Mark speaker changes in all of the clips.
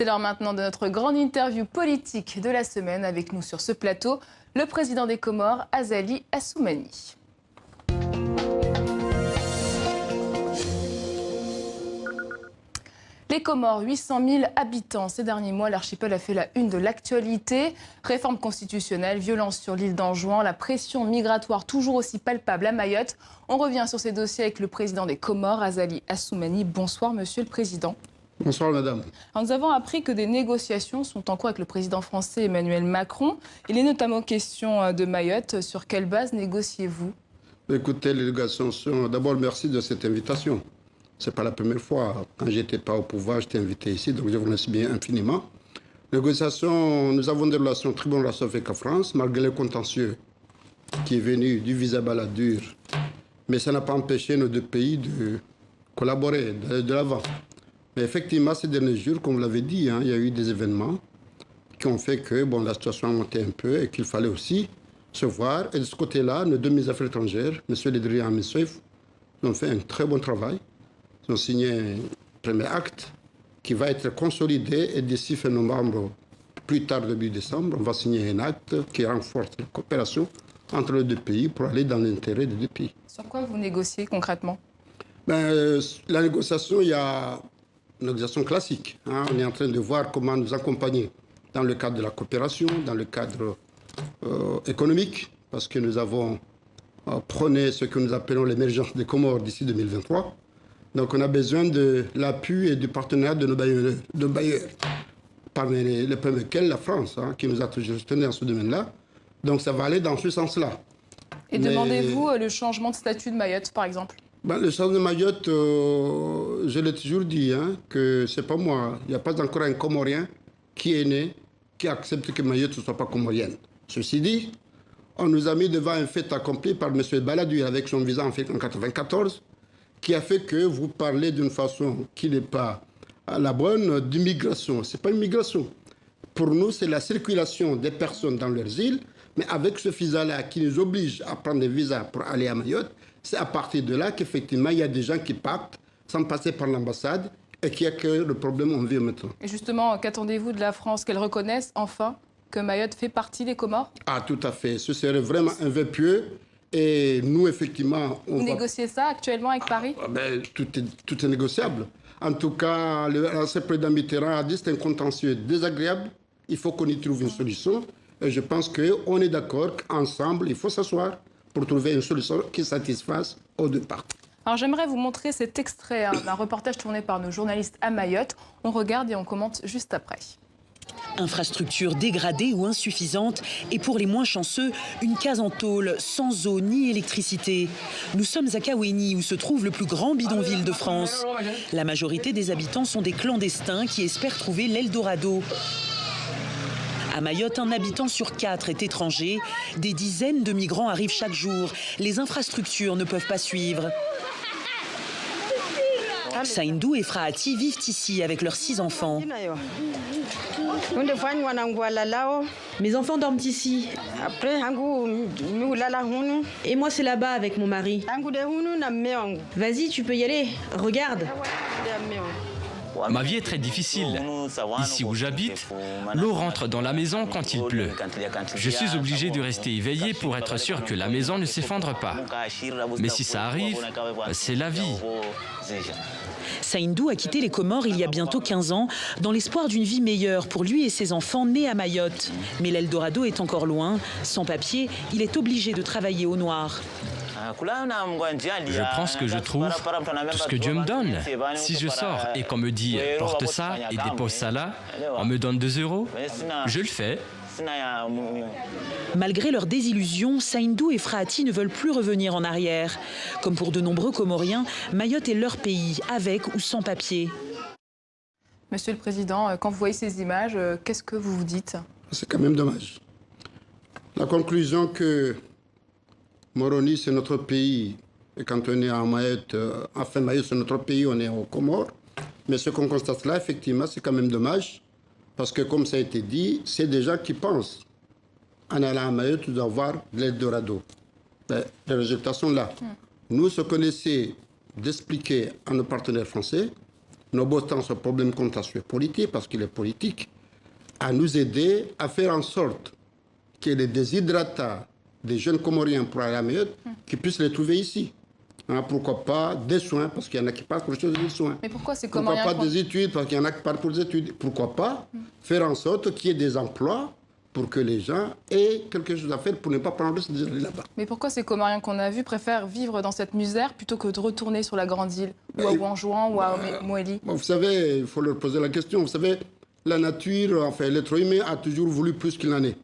Speaker 1: C'est l'heure maintenant de notre grande interview politique de la semaine. Avec nous sur ce plateau, le président des Comores, Azali Assoumani. Les Comores, 800 000 habitants. Ces derniers mois, l'archipel a fait la une de l'actualité. Réforme constitutionnelle, violence sur l'île d'Anjouan, la pression migratoire toujours aussi palpable à Mayotte. On revient sur ces dossiers avec le président des Comores, Azali Assoumani. Bonsoir, monsieur le président.
Speaker 2: Bonsoir, madame.
Speaker 1: Alors, nous avons appris que des négociations sont en cours avec le président français Emmanuel Macron. Il est notamment question de Mayotte. Sur quelle base négociez-vous?
Speaker 2: Écoutez, les négociations sont... D'abord, merci de cette invitation. Ce n'est pas la première fois. Quand je n'étais pas au pouvoir, j'étais invité ici, donc je vous remercie bien infiniment. Négociations, nous avons des relations, très bonnes relations avec la France, malgré le contentieux qui est venu du visa Balladur. Mais ça n'a pas empêché nos deux pays de collaborer, d'aller de l'avant. Mais effectivement, ces derniers jours, comme vous l'avez dit, il y a eu des événements qui ont fait que la situation a monté un peu et qu'il fallait aussi se voir. Et de ce côté-là, nos deux ministres des Affaires étrangères, M. Ledri et M. Soif, ont fait un très bon travail. Ils ont signé un premier acte qui va être consolidé et d'ici fin novembre, plus tard début décembre, on va signer un acte qui renforce la coopération entre les deux pays pour aller dans l'intérêt des deux pays.
Speaker 1: Sur quoi vous négociez concrètement?
Speaker 2: La négociation, il y a une négociation classique. On est en train de voir comment nous accompagner dans le cadre de la coopération, dans le cadre économique, parce que nous avons prôné ce que nous appelons l'émergence des Comores d'ici 2023. Donc on a besoin de l'appui et du partenariat de nos bailleurs, parmi les premiers lesquels la France, qui nous a toujours soutenus dans ce domaine-là. Donc ça va aller dans ce sens-là.
Speaker 1: Et demandez-vous le changement de statut de Mayotte, par exemple?
Speaker 2: Le changement de Mayotte, je l'ai toujours dit, que c'est pas moi. Il n'y a pas encore un Comorien qui est né, qui accepte que Mayotte ne soit pas comorienne. Ceci dit, on nous a mis devant un fait accompli par M. Balladur avec son visa en 1994, qui a fait que vous parlez d'une façon qui n'est pas la bonne d'immigration. Ce n'est pas une migration. Pour nous, c'est la circulation des personnes dans leurs îles, mais avec ce visa-là qui nous oblige à prendre des visas pour aller à Mayotte, c'est à partir de là qu'effectivement, il y a des gens qui partent sans passer par l'ambassade et qui a que le problème en vit maintenant.
Speaker 1: Et justement, qu'attendez-vous de la France? Qu'elle reconnaisse enfin que Mayotte fait partie des Comores?
Speaker 2: Ah, tout à fait. Ce serait vraiment un vœu pieux. Et nous, effectivement...
Speaker 1: Vous négociez ça actuellement avec Paris?
Speaker 2: Tout est négociable. En tout cas, l'ancien président Mitterrand a dit que c'est un contentieux désagréable. Il faut qu'on y trouve une solution. Et je pense qu'on est d'accord qu'ensemble, il faut s'asseoir pour trouver une solution qui satisfasse aux deux parties.
Speaker 1: Alors j'aimerais vous montrer cet extrait d'un reportage tourné par nos journalistes à Mayotte. On regarde et on commente juste après.
Speaker 3: Infrastructure dégradée ou insuffisante et pour les moins chanceux, une case en tôle sans eau ni électricité. Nous sommes à Kaweni où se trouve le plus grand bidonville de France. La majorité des habitants sont des clandestins qui espèrent trouver l'Eldorado. À Mayotte, un habitant sur 4 est étranger. Des dizaines de migrants arrivent chaque jour. Les infrastructures ne peuvent pas suivre. Saïndou et Frahati vivent ici avec leurs 6 enfants.
Speaker 4: Mes enfants dorment ici. Et moi, c'est là-bas avec mon mari. Vas-y, tu peux y aller. Regarde.
Speaker 5: Ma vie est très difficile. Ici où j'habite, l'eau rentre dans la maison quand il pleut. Je suis obligé de rester éveillé pour être sûr que la maison ne s'effondre pas. Mais si ça arrive, c'est la vie.
Speaker 3: Saïndou a quitté les Comores il y a bientôt 15 ans dans l'espoir d'une vie meilleure pour lui et ses enfants nés à Mayotte. Mais l'Eldorado est encore loin. Sans papier, il est obligé de travailler au noir.
Speaker 5: Je prends ce que je trouve, tout ce que Dieu me donne. Si je sors et qu'on me dit « porte ça et dépose ça là », on me donne 2 €, je le fais.
Speaker 3: Malgré leur désillusion, Saïndou et Frahati ne veulent plus revenir en arrière. Comme pour de nombreux Comoriens, Mayotte est leur pays, avec ou sans papier.
Speaker 1: Monsieur le Président, quand vous voyez ces images, qu'est-ce que vous vous dites?
Speaker 2: C'est quand même dommage. La conclusion que Moroni, c'est notre pays, et quand on est à Mayotte, enfin Mayotte, c'est notre pays, on est aux Comores. Mais ce qu'on constate là, effectivement, c'est quand même dommage. Parce que, comme ça a été dit, c'est des gens qui pensent, en allant à Mayotte, d'avoir de l'Eldorado. Les résultats sont là. Nous, ce qu'on essaie d'expliquer à nos partenaires français, nonobstant ce problème contentieux politique, parce qu'il est politique, à nous aider à faire en sorte que les déshydratats des jeunes Comoriens pour aller à Mayotte, qu'ils puissent les trouver ici. Hein, pourquoi pas des soins, parce qu'il y en a qui partent pour des soins.
Speaker 1: Mais pourquoi c'est
Speaker 2: Pourquoi pas des études, parce qu'il y en a qui partent pour des études. Pourquoi pas faire en sorte qu'il y ait des emplois pour que les gens aient quelque chose à faire pour ne pas prendre le risque d'aller là-bas.
Speaker 1: Mais pourquoi ces Comoriens qu'on a vus préfèrent vivre dans cette misère plutôt que de retourner sur la grande île, ou à Ouanjouan, ou à Moélie?
Speaker 2: Bon, vous savez, il faut leur poser la question. Vous savez, la nature, enfin l'être humain a toujours voulu plus qu'il n'en est.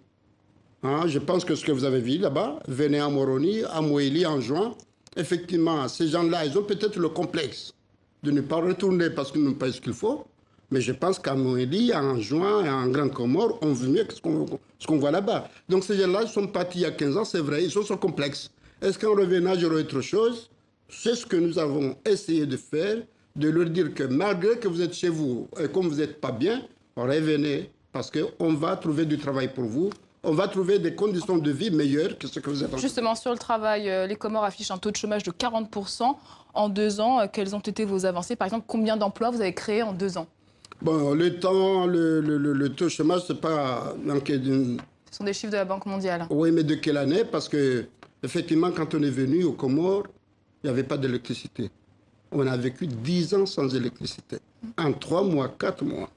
Speaker 2: Hein, je pense que ce que vous avez vu là-bas, venez à Moroni, à Moélie, en juin, effectivement, ces gens-là, ils ont peut-être le complexe de ne pas retourner parce qu'ils n'ont pas ce qu'il faut. Mais je pense qu'à Moélie, en juin et en Grande Comore, on vit mieux que ce qu'on voit là-bas. Donc ces gens-là, ils sont partis il y a 15 ans, c'est vrai, ils sont sur le complexe. Est-ce qu'en revenant, j'aurai autre chose? C'est ce que nous avons essayé de faire, de leur dire que malgré que vous êtes chez vous et comme vous n'êtes pas bien, revenez, parce qu'on va trouver du travail pour vous. On va trouver des conditions de vie meilleures que ce que vous êtes en train de faire.
Speaker 1: Justement, sur le travail, les Comores affichent un taux de chômage de 40% en 2 ans. Quelles ont été vos avancées? Par exemple, combien d'emplois vous avez créés en 2 ans?
Speaker 2: Bon, le taux de chômage, c'est pas...
Speaker 1: Ce sont des chiffres de la Banque mondiale.
Speaker 2: Oui, mais de quelle année? Parce que, effectivement, quand on est venu aux Comores, il n'y avait pas d'électricité. On a vécu 10 ans sans électricité. En 3 mois, 4 mois.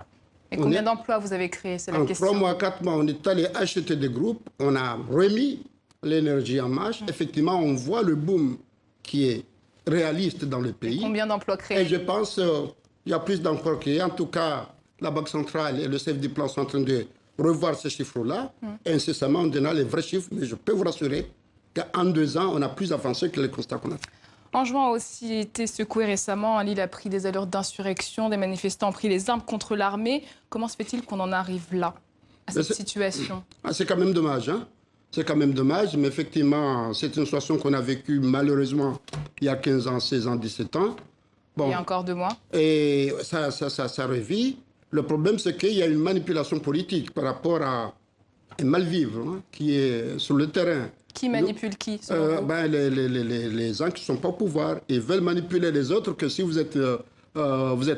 Speaker 1: Et combien d'emplois vous avez créés? C'est la question.
Speaker 2: En 3 mois, 4 mois, on est allé acheter des groupes, on a remis l'énergie en marche. Effectivement, on voit le boom qui est réaliste dans le pays.
Speaker 1: Et combien d'emplois créés?
Speaker 2: Et je pense qu'il y a plus d'emplois créés. En tout cas, la Banque centrale et le chef du plan sont en train de revoir ces chiffres-là. Incessamment, on donnera les vrais chiffres, mais je peux vous rassurer qu'en 2 ans, on a plus avancé que les constats qu'on a fait.
Speaker 1: Anjouan a aussi été secoué récemment. L'île a pris des allures d'insurrection. Des manifestants ont pris les armes contre l'armée. Comment se fait-il qu'on en arrive là, à cette situation?
Speaker 2: C'est quand même dommage. Hein? C'est quand même dommage. Mais effectivement, c'est une situation qu'on a vécue malheureusement il y a 15 ans, 16 ans, 17 ans. Bon.
Speaker 1: Il y a encore 2 mois.
Speaker 2: Et ça revit. Le problème, c'est qu'il y a une manipulation politique par rapport à un mal-vivre hein, qui est sur le terrain.
Speaker 1: Qui manipule qui
Speaker 2: les gens qui ne sont pas au pouvoir. Ils veulent manipuler les autres que si vous êtes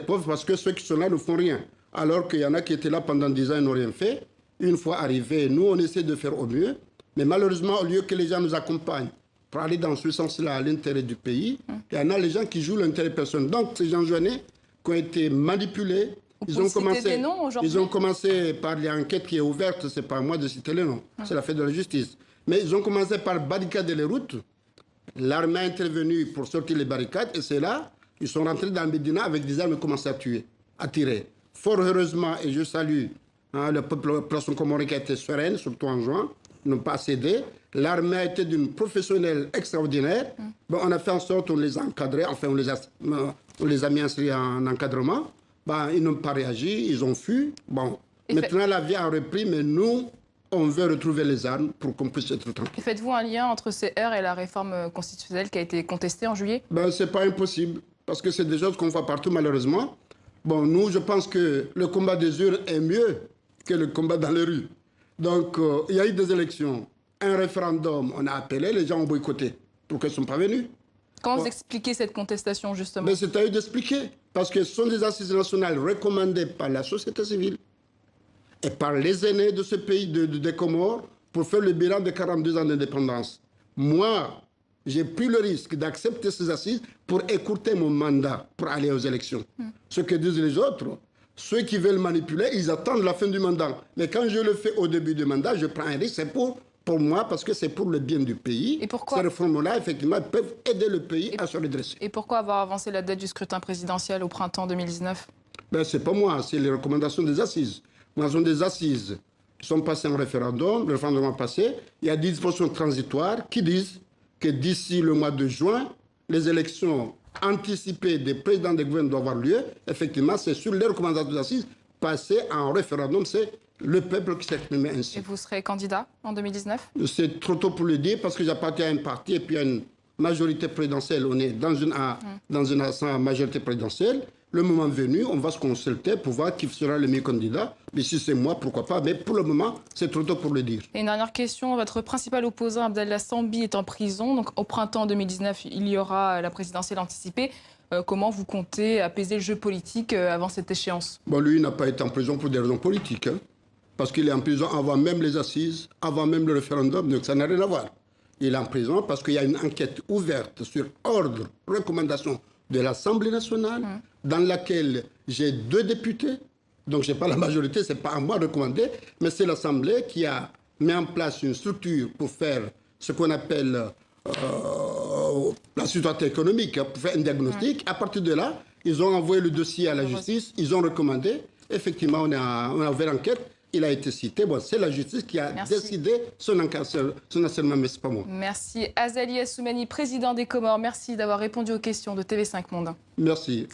Speaker 2: pauvre parce que ceux qui sont là ne font rien. Alors qu'il y en a qui étaient là pendant 10 ans et n'ont rien fait. Une fois arrivés, nous, on essaie de faire au mieux. Mais malheureusement, au lieu que les gens nous accompagnent pour aller dans ce sens-là à l'intérêt du pays, il y en a les gens qui jouent l'intérêt personnel. Donc, ces gens jeunes qui ont été manipulés, ils ont commencé par l'enquête qui est ouverte. Ce n'est pas à moi de citer les noms. C'est la fête de la justice. Mais ils ont commencé par barricader les routes. L'armée est intervenue pour sortir les barricades. Et c'est là, ils sont rentrés dans Médina avec des armes et commencé à tirer. Fort heureusement, et je salue le peuple comorien qui a été serein, surtout en juin, n'ont pas cédé. L'armée a été d'une professionnelle extraordinaire. Bon, on a fait en sorte qu'on les a encadrés, enfin on les a mis en encadrement. Bon, ils n'ont pas réagi, ils ont fui. Bon, maintenant la vie a repris, mais nous... on veut retrouver les armes pour qu'on puisse être tranquille.
Speaker 1: Faites-vous un lien entre ces heurts et la réforme constitutionnelle qui a été contestée en juillet?
Speaker 2: Ce n'est pas impossible, parce que c'est des choses qu'on voit partout malheureusement. Bon, nous, je pense que le combat des urnes est mieux que le combat dans les rues. Donc, il y a eu des élections, un référendum, on a appelé, les gens ont boycotté. Pourquoi ils ne sont pas venus?
Speaker 1: Comment vous expliquez cette contestation, justement?
Speaker 2: C'est à eux d'expliquer, parce que ce sont des assises nationales recommandées par la société civile et par les aînés de ce pays, des Comores, pour faire le bilan de 42 ans d'indépendance. Moi, j'ai pris le risque d'accepter ces assises pour écourter mon mandat, pour aller aux élections. Ce que disent les autres, ceux qui veulent manipuler, ils attendent la fin du mandat. Mais quand je le fais au début du mandat, je prends un risque, c'est pour moi, parce que c'est pour le bien du pays.
Speaker 1: Et pourquoi?
Speaker 2: Ces réformes-là, effectivement, peuvent aider le pays à se redresser.
Speaker 1: Et pourquoi avoir avancé la date du scrutin présidentiel au printemps 2019?
Speaker 2: C'est pas moi, c'est les recommandations des assises. Nous avons des assises qui sont passées en référendum, le référendum a passé. Il y a des dispositions transitoires qui disent que d'ici le mois de juin, les élections anticipées des présidents des gouvernements doivent avoir lieu. Effectivement, c'est sur les recommandations des assises passées en référendum. C'est le peuple qui s'exprime ainsi.
Speaker 1: Et vous serez candidat en 2019?
Speaker 2: C'est trop tôt pour le dire parce que j'appartiens à un parti et puis à une majorité présidentielle. On est dans une majorité présidentielle. Le moment venu, on va se consulter pour voir qui sera le meilleur candidat. Mais si c'est moi, pourquoi pas. Mais pour le moment, c'est trop tôt pour le dire.
Speaker 1: Et une dernière question. Votre principal opposant, Abdallah Sambi, est en prison. Donc, au printemps 2019, il y aura la présidentielle anticipée. Comment vous comptez apaiser le jeu politique avant cette échéance?
Speaker 2: Bon, lui, il n'a pas été en prison pour des raisons politiques, hein, parce qu'il est en prison avant même les assises, avant même le référendum, donc ça n'a rien à voir. Il est en prison parce qu'il y a une enquête ouverte sur ordre, recommandation de l'Assemblée nationale, dans laquelle j'ai 2 députés, donc je n'ai pas la majorité, ce n'est pas à moi de recommander, mais c'est l'Assemblée qui a mis en place une structure pour faire ce qu'on appelle la situation économique, pour faire un diagnostic. À partir de là, ils ont envoyé le dossier à la justice, ils ont recommandé. Effectivement, on a ouvert l'enquête. Il a été cité. Bon, c'est la justice qui a décidé son encarcération, mais ce n'est pas moi.
Speaker 1: Merci. Azali Assoumani, président des Comores. Merci d'avoir répondu aux questions de TV5 Monde.
Speaker 2: Merci.